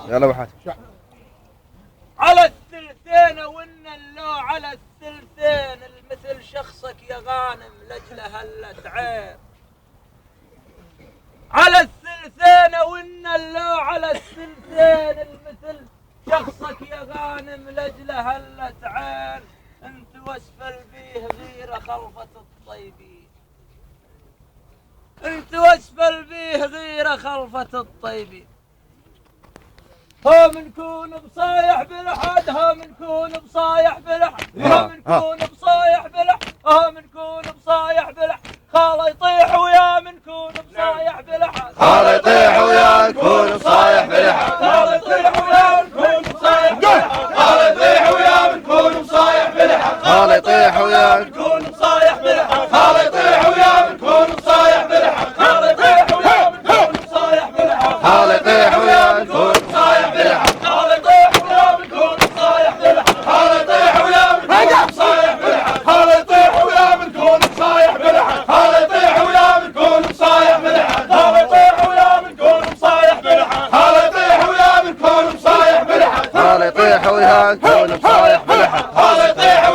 يلا وحاتم. على الثلثين وإن اللو على الثلثين المثل شخصك يا غانم لجل هلت عين. على الثلثين وإن اللو على الثلثين المثل شخصك يا غانم لجل هلت عين. انت واسفل بيه غيرة خلفة الطيبين. انت واسفل بيه غيرة خلفة الطيبين. هم نكون بصايح بالحد هم نكون بصايح بالحد هم نكون بصايح بالحد هم نكون بصايح بالحد. خاله يطيح ويا منكون بصايح بالحد. خاله يطيح ويا نكون بصايح بالحد. خاله يطيح ويا منكون بصايح بالحد. خاله يطيح ويا منكون بصايح بالحد. خاله يطيح ويا منكون بصايح بالحد. خاله يطيح ويا منكون بصايح بالحد. خاله يطيح ويا منكون بصايح بالحد. خاله يطيح ويا منكون بصايح بالحد. خاله يطيح ويا منكون بصايح بالحد. خاله يطيح ويا منكون بصايح بالحد. خاله يطيح ويا منكون بصايح بالحد. خاله يطيح ويا منكون بصايح بالحد. خاله يطيح ويا منكون بصايح بالحد. خاله يطيح ويا منكون بصايح بالحد. خاله يطيح ويا منكون بصايح بالحد. خاله يطيح